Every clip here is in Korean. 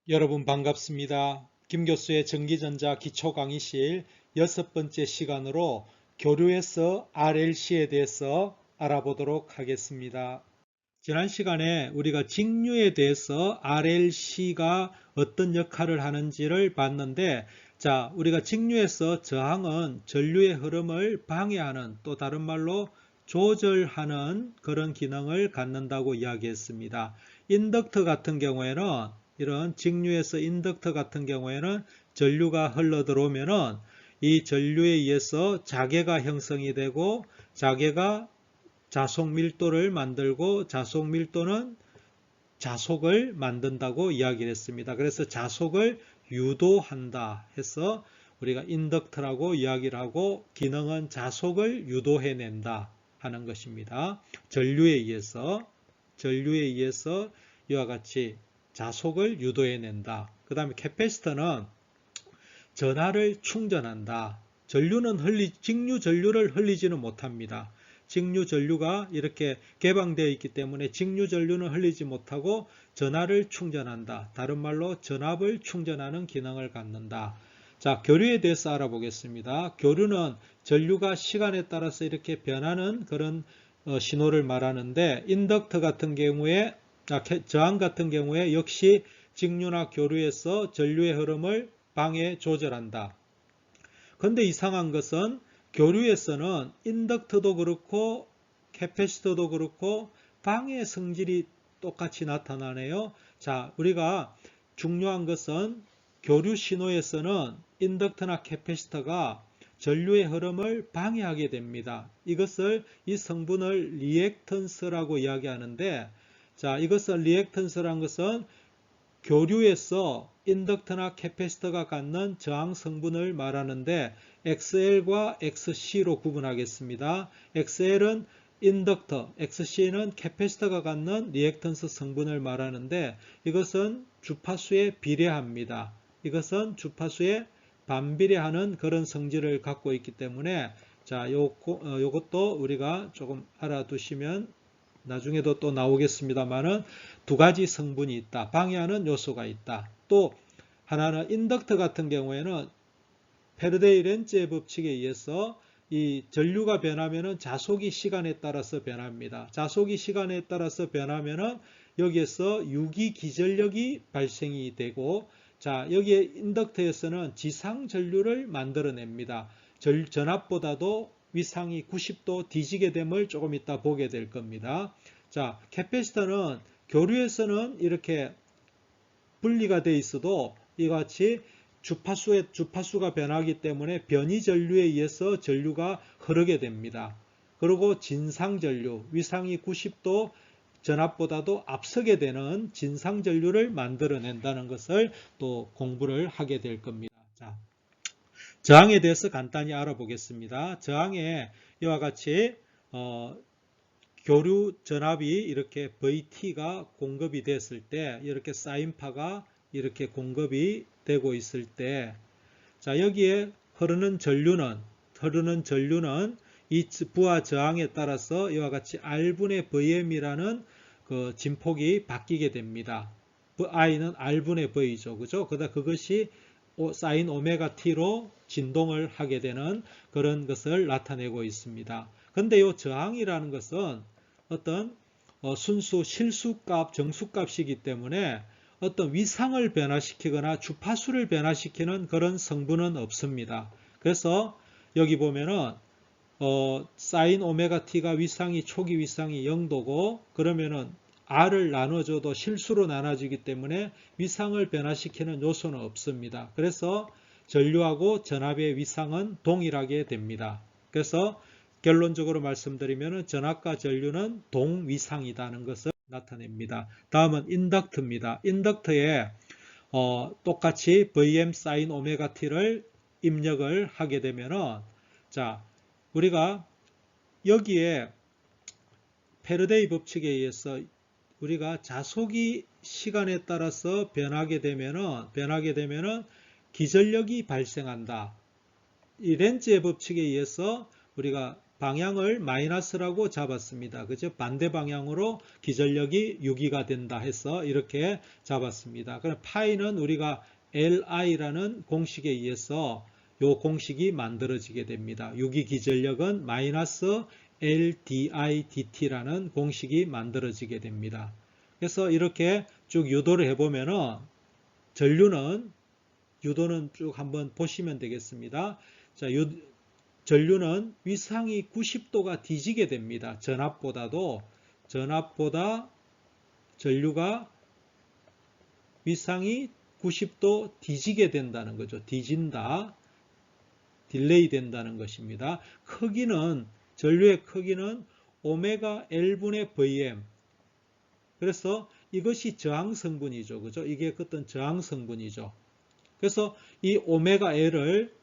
여러분 반갑습니다. 김 교수의 전기전자 기초강의실 6번째 시간으로 교류에서 RLC에 대해서 알아보도록 하겠습니다. 지난 시간에 우리가 직류에 대해서 RLC가 어떤 역할을 하는지를 봤는데, 우리가 직류에서 저항은 전류의 흐름을 방해하는, 또 다른 말로 조절하는 그런 기능을 갖는다고 이야기했습니다. 인덕터 같은 경우에는, 이런 직류에서 인덕터 같은 경우에는 전류가 흘러 들어오면은 이 전류에 의해서 자개가 형성이 되고, 자개가 자속 밀도를 만들고, 자속 밀도는 자속을 만든다고 이야기를 했습니다. 그래서 자속을 유도한다 해서 우리가 인덕터라고 이야기를 하고, 기능은 자속을 유도해낸다 하는 것입니다. 전류에 의해서 이와 같이 자속을 유도해낸다. 그 다음에 캐패시터는 전하를 충전한다. 직류 전류를 흘리지는 못합니다. 직류 전류가 이렇게 개방되어 있기 때문에 직류 전류는 흘리지 못하고 전하를 충전한다. 다른 말로 전압을 충전하는 기능을 갖는다. 교류에 대해서 알아보겠습니다. 교류는 전류가 시간에 따라서 이렇게 변하는 그런 신호를 말하는데, 인덕터 같은 경우에, 저항 같은 경우에 역시 직류나 교류에서 전류의 흐름을 방해 조절한다. 그런데 이상한 것은 교류에서는 인덕터도 그렇고 캐패시터도 그렇고 방해 성질이 똑같이 나타나네요. 우리가 중요한 것은 교류 신호에서는 인덕터나 캐패시터가 전류의 흐름을 방해하게 됩니다. 이 성분을 리액턴스라고 이야기하는데, 이것을 리액턴스라는 것은 교류에서 인덕터나 캐패시터가 갖는 저항 성분을 말하는데, XL과 XC로 구분하겠습니다. XL은 인덕터, XC는 캐패시터가 갖는 리액턴스 성분을 말하는데, 이것은 주파수에 비례합니다. 이것은 주파수에 반비례하는 그런 성질을 갖고 있기 때문에, 요것도 우리가 조금 알아두시면, 나중에도 또 나오겠습니다만은, 두 가지 성분이 있다. 방해하는 요소가 있다. 또 하나는 인덕터 같은 경우에는 페르데이 렌츠의 법칙에 의해서 이 전류가 변하면은 자속이 시간에 따라서 변합니다. 자속이 시간에 따라서 변하면은 여기에서 유기 기전력이 발생이 되고, 여기에 인덕터에서는 지상 전류를 만들어냅니다. 전압보다도 위상이 90도 뒤지게 됨을 조금 이따 보게 될 겁니다. 캐패시터는 교류에서는 이렇게 분리가 되어 있어도 이와 같이 주파수가 변하기 때문에 변이 전류에 의해서 전류가 흐르게 됩니다. 그리고 진상 전류, 위상이 90도 전압보다도 앞서게 되는 진상 전류를 만들어낸다는 것을 또 공부를 하게 될 겁니다. 저항에 대해서 간단히 알아보겠습니다. 저항에 이와 같이 교류 전압이 이렇게 VT가 공급이 됐을 때, 이렇게 사인파가 이렇게 공급이 되고 있을 때, 여기에 흐르는 전류는 이 부하 저항에 따라서 이와 같이 R분의 Vm이라는 그 진폭이 바뀌게 됩니다. I는 R분의 V죠. 그죠? 그것이 사인 오메가 T로 진동을 하게 되는 그런 것을 나타내고 있습니다. 근데 이 저항이라는 것은 어떤 순수 실수값, 정수값이기 때문에 어떤 위상을 변화시키거나 주파수를 변화시키는 그런 성분은 없습니다. 그래서 여기 보면은 사인 오메가 t가 초기 위상이 0도고, 그러면은 r을 나눠줘도 실수로 나눠지기 때문에 위상을 변화시키는 요소는 없습니다. 그래서 전류하고 전압의 위상은 동일하게 됩니다. 그래서 결론적으로 말씀드리면 전압과 전류는 동위상이라는 것을 나타냅니다. 다음은 인덕터입니다. 인덕터에 똑같이 Vm sin 오메가 t를 입력을 하게 되면은, 우리가 여기에 페르데이 법칙에 의해서 우리가 자속이 시간에 따라서 변하게 되면은 기전력이 발생한다. 이 렌츠의 법칙에 의해서 우리가 방향을 마이너스라고 잡았습니다. 그죠? 반대 방향으로 기전력이 유기가 된다 해서 이렇게 잡았습니다. 그럼 파이는 우리가 LI라는 공식에 의해서 이 공식이 만들어지게 됩니다. 유기 기전력은 마이너스 LDI DT라는 공식이 만들어지게 됩니다. 그래서 이렇게 쭉 유도를 해보면은 유도는 쭉 한번 보시면 되겠습니다. 자, 전류는 위상이 90도가 뒤지게 됩니다. 전압보다 전류가 위상이 90도 뒤지게 된다는 거죠. 뒤진다. 딜레이 된다는 것입니다. 전류의 크기는 오메가 L분의 Vm. 그래서 이것이 저항 성분이죠. 그죠? 이게 어떤 저항 성분이죠. 그래서 이 오메가 L을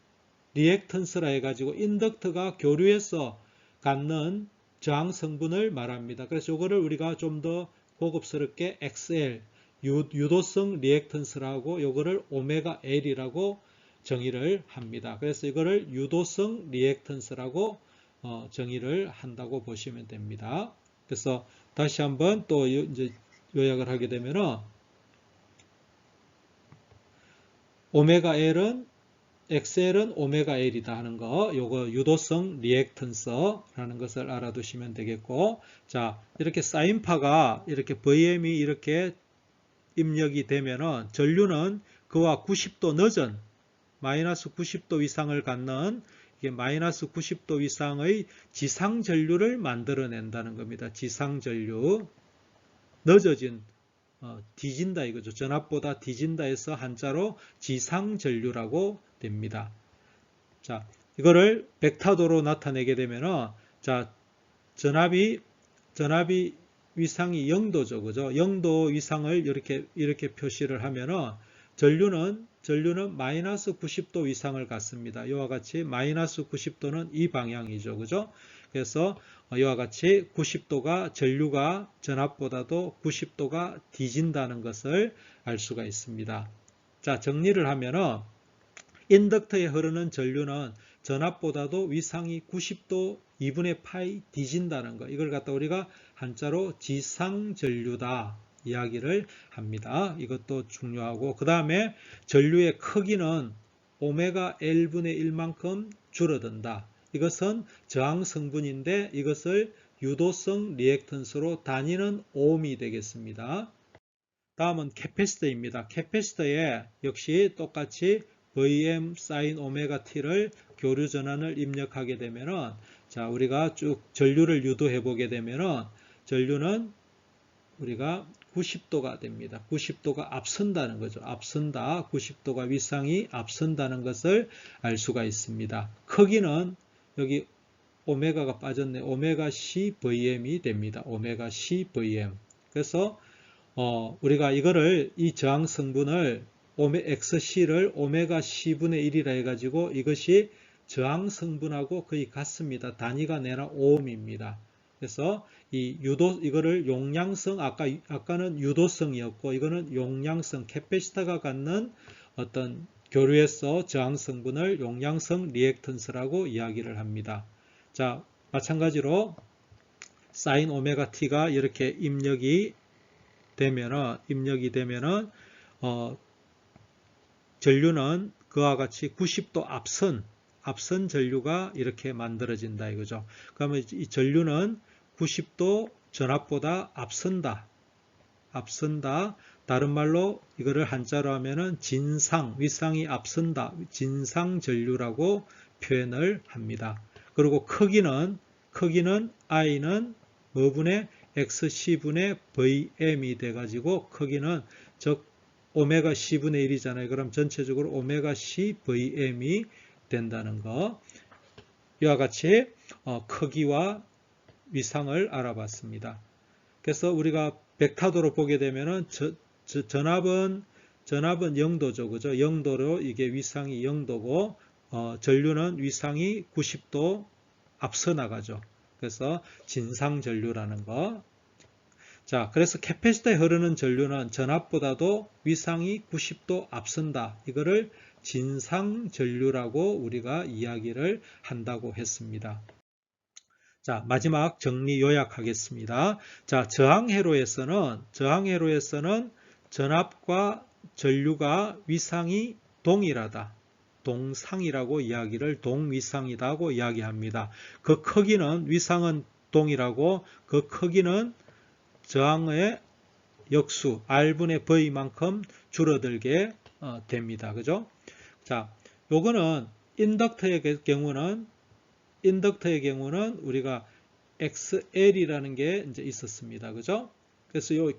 리액턴스라 해가지고 인덕터가 교류해서 갖는 저항 성분을 말합니다. 그래서 이거를 우리가 좀 더 고급스럽게 XL, 유도성 리액턴스라고 이거를 오메가 L이라고 정의를 합니다. 그래서 이거를 유도성 리액턴스라고 정의를 한다고 보시면 됩니다. 그래서 다시 한번 또 이제 요약을 하게 되면은 오메가 L은 XL은 오메가 L이다 하는 거, 요거 유도성 리액턴스라는 것을 알아두시면 되겠고, 자, 이렇게 사인파가 이렇게 Vm이 이렇게 입력이 되면은 전류는 그와 90도 늦은 마이너스 90도 이상을 갖는 이게 마이너스 90도 이상의 지상 전류를 만들어낸다는 겁니다. 지상 전류, 늦어진 뒤진다 이거죠. 전압보다 뒤진다 해서 한자로 지상 전류라고 됩니다. 자, 이거를 벡터도로 나타내게 되면은 자, 전압이 위상이 0도죠. 그죠? 0도 위상을 이렇게 표시를 하면은 전류는 마이너스 90도 위상을 갖습니다. 이와 같이 마이너스 90도는 이 방향이죠. 그죠? 그래서 이와 같이 90도가 전류가 전압보다도 90도가 뒤진다는 것을 알 수가 있습니다. 자, 정리를 하면은 인덕터에 흐르는 전류는 전압보다도 위상이 90도 2분의 파이 뒤진다는 거. 이걸 갖다 우리가 한자로 지상전류다 이야기를 합니다. 이것도 중요하고 그 다음에 전류의 크기는 오메가 L분의 1만큼 줄어든다. 이것은 저항 성분인데 이것을 유도성 리액턴스로 다니는 오음이 되겠습니다. 다음은 캐패시터입니다. 캐패시터에 역시 똑같이 Vm sin 오메가 t를 교류 전환을 입력하게 되면은 자, 우리가 쭉 전류를 유도해 보게 되면은 전류는 우리가 90도가 됩니다. 90도가 앞선다는 거죠. 앞선다. 90도가 위상이 앞선다는 것을 알 수가 있습니다. 크기는 여기 오메가가 빠졌네. 오메가 C Vm이 됩니다. 오메가 C Vm. 그래서 우리가 이 저항 성분을 XC를 오메가 C분의 1이라 해가지고 이것이 저항 성분하고 거의 같습니다. 단위가 내나 오음입니다. 그래서 이거를 용량성, 아까는 유도성이었고 이거는 용량성, 캐패시터가 갖는 어떤 교류에서 저항 성분을 용량성 리액턴스라고 이야기를 합니다. 자, 마찬가지로 사인 오메가 t가 이렇게 입력이 되면은 전류는 그와 같이 90도 앞선 전류가 이렇게 만들어진다 이거죠. 그러면 이 전류는 90도 전압보다 앞선다. 다른 말로 이거를 한자로 하면은 위상이 앞선다. 진상 전류라고 표현을 합니다. 그리고 크기는 I는 뭐분의 XC분의 Vm이 돼가지고 크기는 즉 오메가 C분의 1이잖아요. 그럼 전체적으로 오메가 C Vm이 된다는 거. 이와 같이 크기와 위상을 알아봤습니다. 그래서 우리가 벡터도로 보게 되면은 전압은 0도죠. 그죠? 0도로 이게 위상이 0도고 전류는 위상이 90도 앞서 나가죠. 그래서 진상 전류라는 거. 자, 그래서 캐패시터에 흐르는 전류는 전압보다도 위상이 90도 앞선다. 이거를 진상 전류라고 우리가 이야기를 한다고 했습니다. 자, 마지막 정리 요약하겠습니다. 자, 저항회로에서는 전압과 전류가 위상이 동일하다. 동상이라고 이야기를 동위상이다고 이야기합니다. 그 크기는 위상은 동일하고 그 크기는 저항의 역수 R분의 V만큼 줄어들게 됩니다. 그죠? 자, 요거는 인덕터의 경우는 우리가 XL이라는 게 이제 있었습니다. 그죠? 그래서 요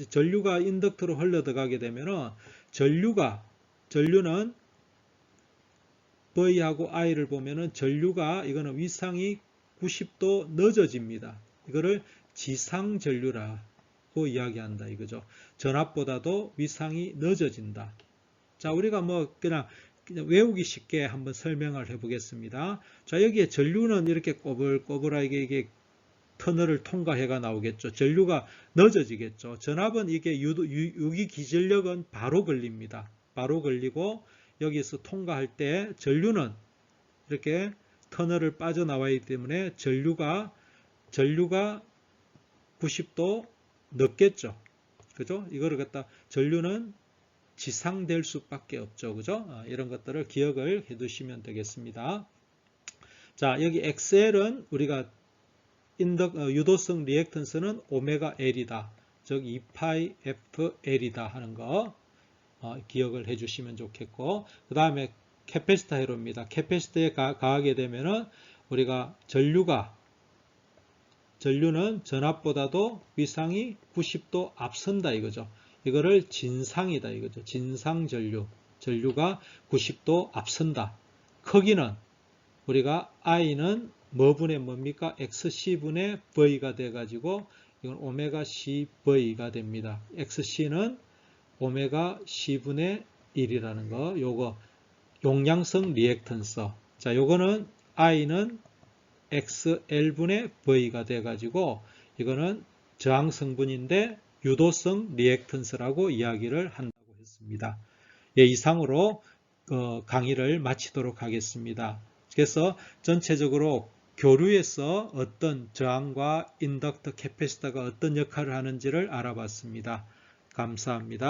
전류가 인덕터로 흘러 들어가게 되면은 전류는 V하고 I를 보면은 이거는 위상이 90도 늦어집니다. 이거를 지상 전류라고 이야기한다 이거죠. 전압보다도 위상이 늦어진다. 자, 우리가 뭐 그냥 외우기 쉽게 한번 설명을 해 보겠습니다. 자, 여기에 전류는 이렇게 꼬불꼬불하게 이게 터널을 통과해가 나오겠죠. 전류가 늦어지겠죠. 전압은 이게 유기 기전력은 바로 걸립니다. 바로 걸리고 여기서 통과할 때 전류는 이렇게 터널을 빠져나와야 때문에 전류가 90도 늦겠죠. 그죠? 이거를 갖다 전류는 지상될 수밖에 없죠. 그죠? 이런 것들을 기억을 해 두시면 되겠습니다. 자, 여기 XL은 우리가 유도성 리액턴스는 오메가 L이다. 즉 2파이 FL이다 하는 거 기억을 해 주시면 좋겠고, 그 다음에 캐패시터 회로입니다. 캐패시터에 가하게 되면은 우리가 전류는 전압보다도 위상이 90도 앞선다 이거죠. 이거를 진상이다 이거죠. 진상 전류가 90도 앞선다. 크기는 우리가 I는 뭐분의 뭡니까? XC분의 V가 돼가지고 이건 오메가 CV가 됩니다. XC는 오메가 C분의 1이라는 거, 요거 용량성 리액턴스. 자, 요거는 I는 XL분의 V가 돼가지고 이거는 저항 성분인데 유도성 리액턴스라고 이야기를 한다고 했습니다. 예, 이상으로 강의를 마치도록 하겠습니다. 그래서 전체적으로 교류에서 어떤 저항과 인덕터, 캐패시터가 어떤 역할을 하는지를 알아봤습니다. 감사합니다.